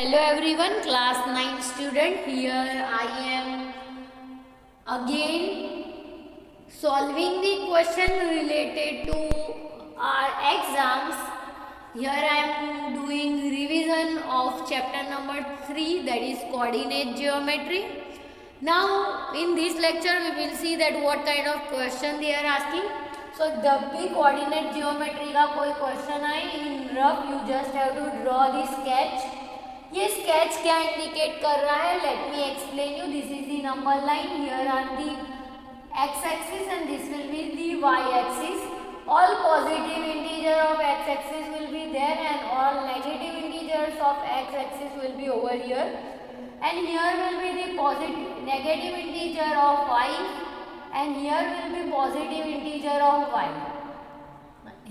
Hello everyone, class 9 student. Here I am again solving the question related to our exams. Here I am doing revision of chapter number 3, that is coordinate geometry. Now in this lecture we will see that what kind of question they are asking. So जब भी coordinate geometry का कोई question आए, in rough you just have to draw the sketch. ये sketch क्या indicate कर रहा है? Let me explain you. This is the number line. Here are the x axis and this will be the y axis. All positive integer of x axis will be there and all negative integers of x axis will be over here, and here will be the positive negative integer of y and here will be positive integer of y.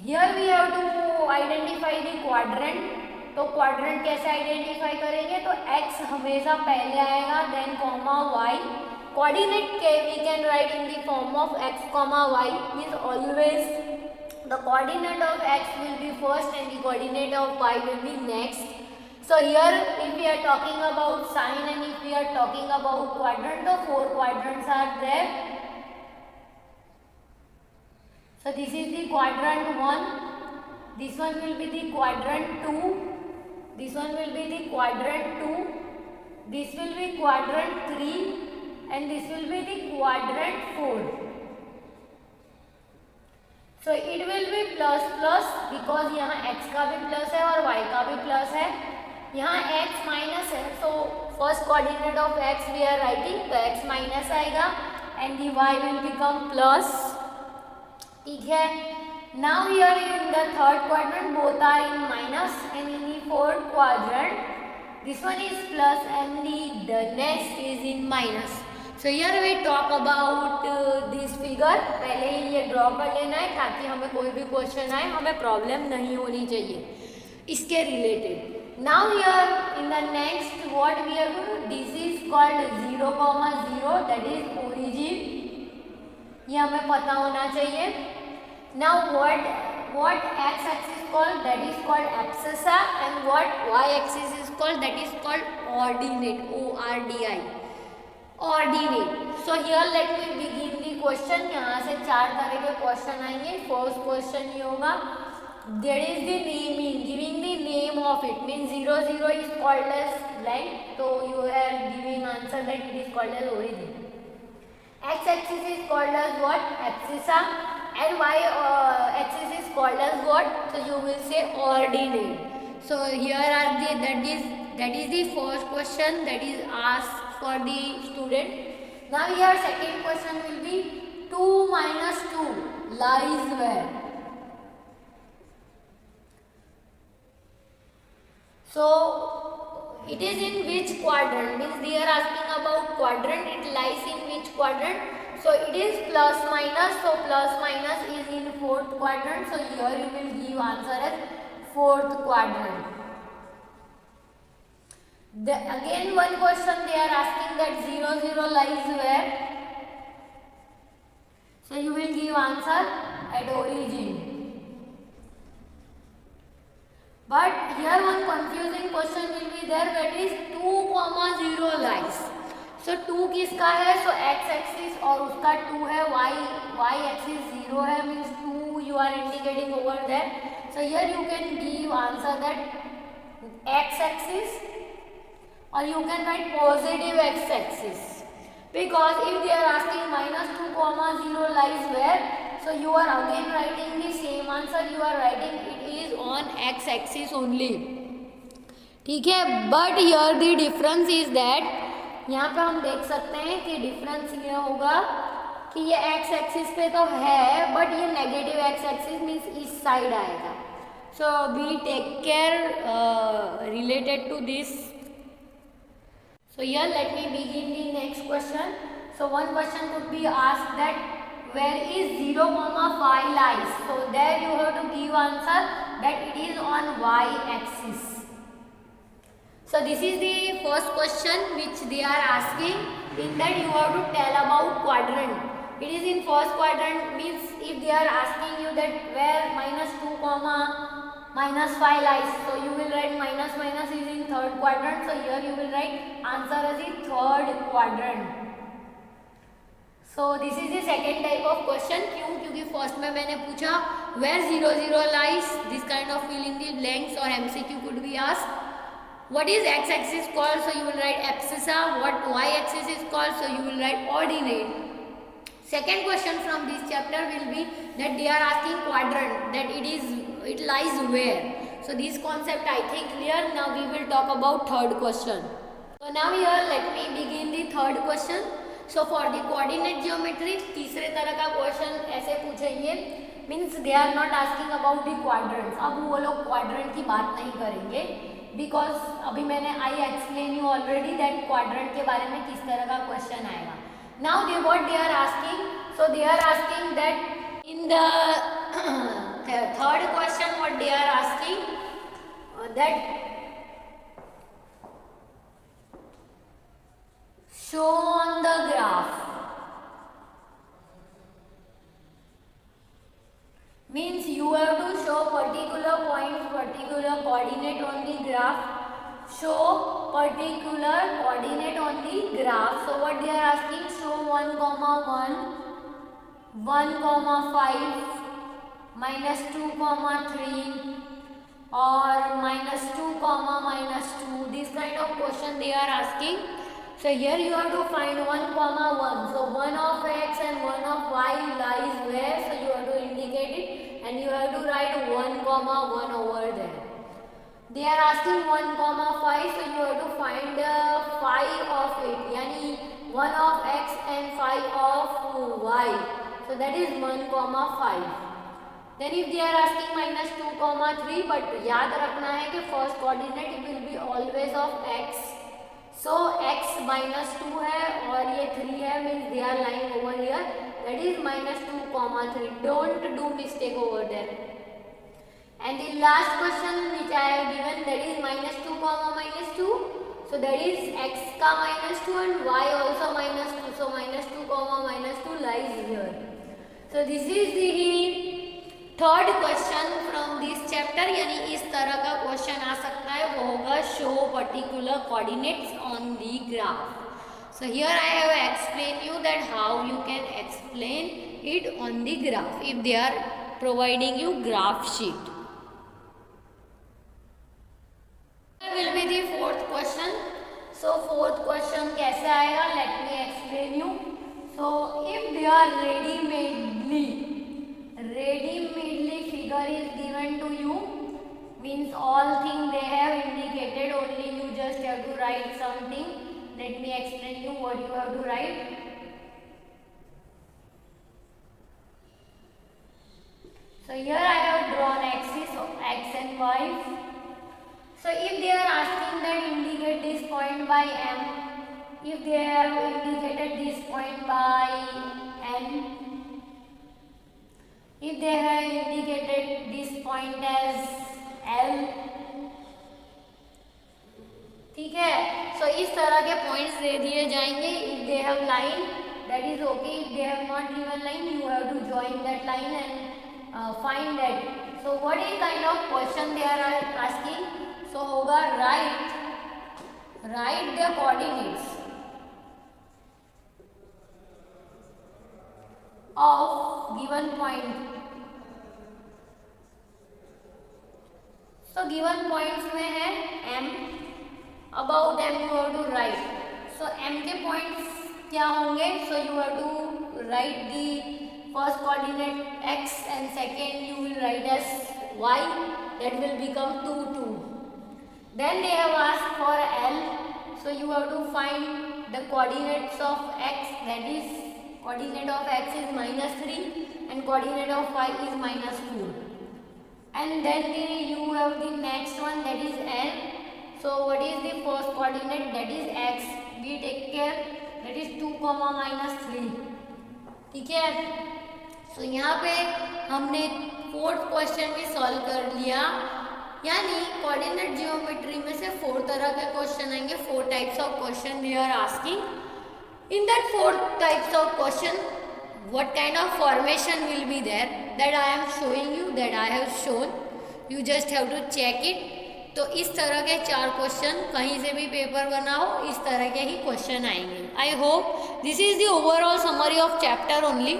Here we have to identify the quadrant. तो quadrant कैसे identify करेंगे? तो x हमेशा पहले आएगा, then comma y. Coordinate के we can write in the form of x comma y. Means always the coordinate of x will be first and the coordinate of y will be next. So here if we are talking about sign and if we are talking about quadrant, the four quadrants are there. So this is the quadrant 1, this one will be the quadrant 2, this one will be the quadrant 2, this will be quadrant 3 and this will be the quadrant 4. So it will be plus plus because यहाँ x का भी plus है और y का भी plus है. यहाँ x minus है, so first coordinate of x we are writing, तो x माइनस आएगा and the y will become plus. ठीक है. Now here in the third quadrant both are in minus, and in the fourth quadrant this one is plus and the next is in minus. So here we talk about this figure. पहले ही ये draw कर लेना है ताकि हमें कोई भी question आए हमें प्रॉब्लम नहीं होनी चाहिए इसके related. Now here in the next what we are going to, this is called 0,0, that is origin. ये हमें पता होना चाहिए. Now what x axis called, that is called abscissa, and what y axis is called, that is called ordinate, ORDI, ordinate. So here let me begin the question. यहाँ से चार तरह के क्वेश्चन आएंगे. फर्स्ट क्वेश्चन ये होगा, there is the naming, giving the name of it, means 0 0 is called as blank, so you are giving answer that it is called as origin. X axis is called as what? Abscissa. And y axis is called as what? So you will say ordinate. So here are the that is the first question that is asked for the student. Now here second question will be 2 minus 2 lies where? So it is in which quadrant? Means they are asking about quadrant. It lies in which quadrant? So it is plus minus. So plus minus is in fourth quadrant. So here you will give answer as fourth quadrant. Again one question they are asking that 0 0 lies where? So you will give answer at origin. But here one confusing question will be there, that is 2,0 lies. So 2 किसका है? So x axis और उसका 2 है, y axis 0 है, means 2 you are indicating over there. So here you can give answer that x axis, or you can write positive x axis, because if they are asking minus 2,0 lies where, so you are again writing the same answer, you are writing it is on x axis only. ठीक है. But here the difference is that यहाँ पे हम देख सकते हैं कि difference ये होगा कि ये x एक्सिस पे तो है बट ये नेगेटिव x एक्सिस मीन्स इस साइड आएगा. So be take care related to this. So here let me begin the next question. So one question could be asked that where is 0,5 lies. So there you have to give answer that it is on y axis. So this is the first question which they are asking. In that you have to tell about quadrant. It is in first quadrant, means if they are asking you that where minus 2 comma minus 5 lies. So you will write minus minus is in third quadrant. So here you will write answer as the third quadrant. So this is the second type of question. क्यों? क्योंकि first में मैंने पूछा where 0 0 lies. This kind of fill in the blanks or MCQ could be asked. What is x axis called? So you will write abscissa. What y axis is called? So you will write ordinate. Second question from this chapter will be that they are asking quadrant, that it lies where. So this concept I think clear. Now we will talk about third question. So now here let me begin the third question. So for the coordinate geometry तीसरे तरह का question ऐसे पूछेंगे, means they are not asking about the quadrants. अब वो लोग quadrant की बात नहीं करेंगे बिकॉज अभी मैंने I explain you already that quadrant के बारे में किस तरह का क्वेश्चन आएगा. Now what they are asking, so they are asking that in the third question what they are asking that show on the graph, means you have to show particular points, particular coordinate on the graph. Show particular coordinate on the graph. So what they are asking, show 1 comma 1, 1 comma 5, minus 2 comma 3 or minus 2 comma minus 2. This kind of question they are asking. So here you have to find 1 comma 1. So 1 of x and 1 of y lies where? So you have to indicate it and you have to write 1 comma 1 over there. They are asking 1 comma 5, so you have to find 5 of it, yani 1 of x and 5 of y. So that is 1 comma 5. Then if they are asking minus 2 comma 3, but याद रखना है कि first coordinate will be always of x. So x minus 2 है और ये 3 है, means they are lying over here. That is minus 2 comma 3. Don't do mistake over there. And the last question which I have given, that is minus 2 comma minus 2. So that is x ka minus 2 and y also minus 2. So minus 2 comma minus 2 lies here. So this is the third question from this chapter. यानी इस तरह का question आ सकता है, वो होगा show particular coordinates on the graph. So here I have explained you that how you can explain it on the graph if they are providing you graph sheet. Will be the fourth question. So fourth question कैसे आएगा? Let me explain you. So if they are ready-madely figure is given to you, means all things they have indicated, only you just have to write something. Let me explain you what you have to write. So here I have drawn axis of x and y. So if they are asking that indicate this point by M, if they have indicated this point by N, if they have indicated this point as L, ठीक है. So इस तरह के points दे दिए जाएंगे. If they have line, that is okay. If they have not given line, you have to join that line and find that. So what is kind of question they are asking? So होगा write the coordinates of given point. So given points में है M, about M you have to write. So M के points क्या होंगे? So you have to write the first coordinate x and second you will write as y. That will become 2 2. Then they have asked for L, so you have to find the coordinates of x, that is coordinate of x is minus 3 and coordinate of y is minus 4. And then you have the next one, that is N. So what is the first coordinate? That is x. We take care, that is 2 comma minus 3. ठीक है. So यहाँ पे हमने fourth question भी solve कर लिया. यानी coordinate geometry में से 4 तरह के क्वेश्चन आएंगे. 4 types of question they are asking. In that 4 types of question what kind of formation will be there, that I am showing you, that I have shown. You just have to check it. तो इस तरह के 4 question कहीं से भी paper बनाओ, इस तरह के ही क्वेश्चन आएंगे। I hope this is the overall summary of chapter only,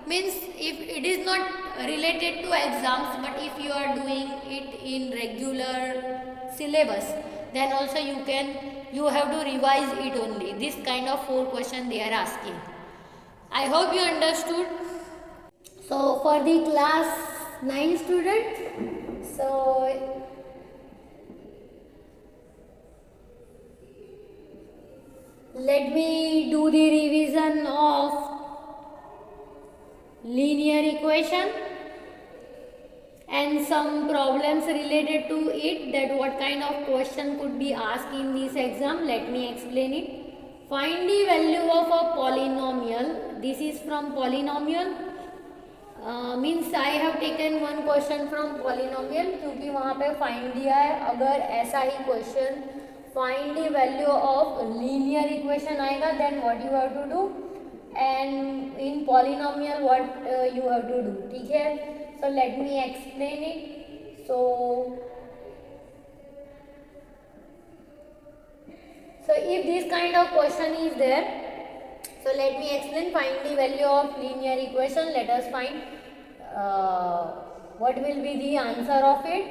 means if it is not related to exams, but if you are doing it in regular syllabus, then also you have to revise it only. This kind of 4 question they are asking. I hope you understood. So for the class 9 students, so let me do the revision of linear equation and some problems related to it, that what kind of question could be asked in this exam. Let me explain it. Find the value of a polynomial. This is from polynomial, means I have taken one question from polynomial क्योंकि वहाँ पे find दिया है। अगर ऐसा ही question find the value of linear equation आएगा, then what you have to do, and in polynomial what you have to do, ठीक है। So let me explain it. So if this kind of question is there, so let me explain. Find the value of linear equation. Let us find what will be the answer of it.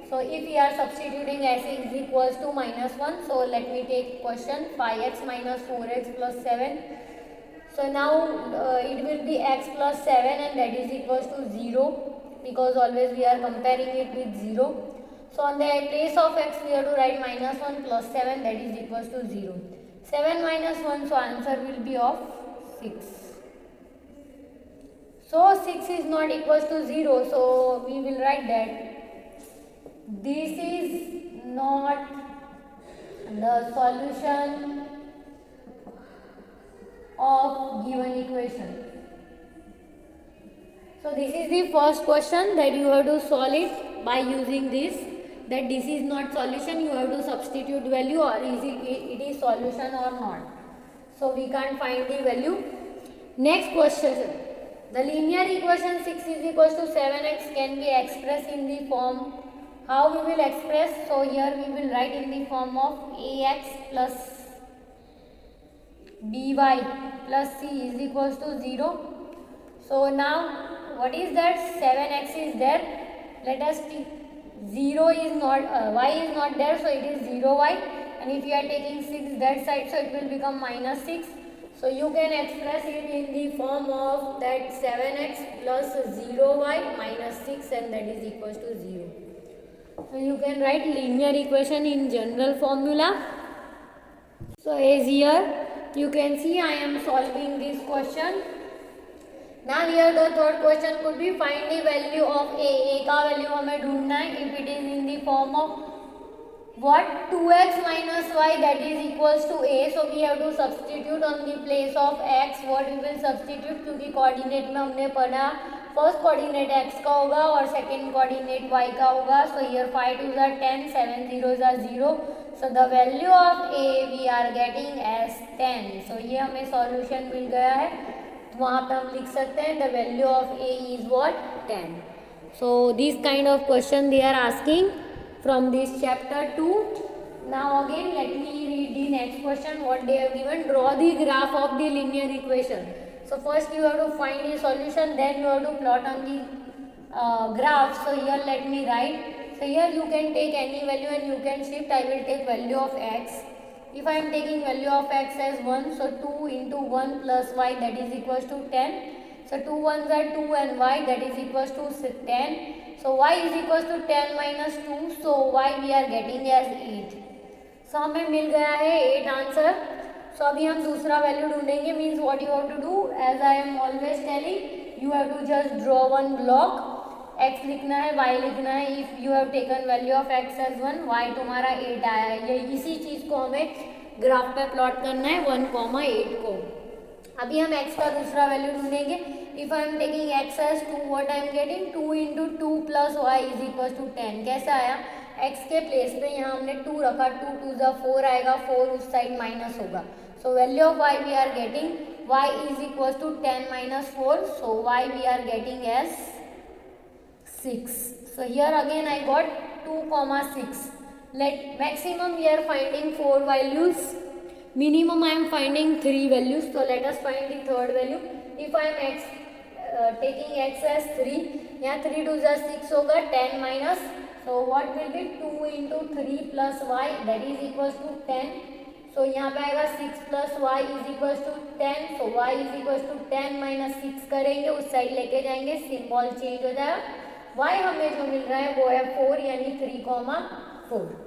So if we are substituting s is equals to -1, so let me take question 5x minus 4x plus 7. So now it will be x plus 7 and that is equals to 0, because always we are comparing it with 0. So on the place of x we have to write -1 plus 7, that is equals to 0. 7 minus 1, so answer will be of 6. So 6 is not equals to 0, so we will write that this is not the solution of given equation. So this is the first question that you have to solve it by using this, that this is not solution, you have to substitute value, or it is solution or not. So we can't find the value. Next question, the linear equation 6 is equals to 7x can be expressed in the form, how we will express? So here we will write in the form of ax plus by plus c is equals to 0. So now what is that? 7x is there. Let us see. 0 is not y is not there, so it is 0y, and if you are taking 6 that side, so it will become -6. So you can express it in the form of that 7x plus 0y minus 6, and that is equals to 0. So you can write linear equation in general formula. So as here you can see I am solving this question. Now here the third question could be find the value of a का value हमें ढूंढना है। if it is in the form of what, 2x minus y, that is equals to a, so we have to substitute on the place of x what we will substitute, क्योंकि coordinate में हमने पढ़ा first coordinate x का होगा और second coordinate y का होगा। so here 5 2s are 10, 7 0s are 0, so the value of a we are getting as 10. so ये हमें सॉल्यूशन मिल गया है, वहाँ पे हम लिख सकते हैं the value of a is what, 10. So this kind of question they are asking from this chapter 2. Now again let me read the next question what they have given. Draw the graph of the linear equation. So first you have to find the solution, then you have to plot on the graph. So here let me write. So here you can take any value and you can shift. I will take value of x. If I am taking value of x as 1, so 2 into 1 plus y, that is equals to 10. So 2 1s are 2 and y, that is equals to 10. So y is equals to 10 minus 2. So y we are getting as 8. So हमें मिल गया है 8 answer. So अभी हम दूसरा value ढूंढेंगे. Means what you have to do, as I am always telling, you have to just draw one block. x लिखना है, y लिखना है. If you have taken value of x as 1, y तुम्हारा 8 आया है. ये इसी चीज़ को हमें ग्राफ पे प्लॉट करना है 1,8 को. अभी हम x का दूसरा वैल्यू ढूंढेंगे. If I am taking x as 2, what I am getting 2 into 2 plus y is equal to 10. कैसा आया, x के प्लेस पे यहाँ हमने 2 रखा, 2 2 जा 4 आएगा, 4 उस साइड माइनस होगा. So value of y we are getting y is equal to 10 minus 4. So y we are getting as 6. So here again I got 2,6. Let maximum we are finding 4 values. Minimum I am finding 3 values. So let us find the third value. If I am taking x as 3, यहाँ 3 2 जा 6 होगा 10 minus. So what will be 2 into 3 plus y, that is equals to 10. So यहाँ पे आएगा 6 plus y is equals to 10. So y is equals to 10 minus 6 करेंगे, उस side लेके जाएंगे, सिंबल चेंज हो जाएगा. y हमें जो मिल रहा है वो है 4 यानी 3,4.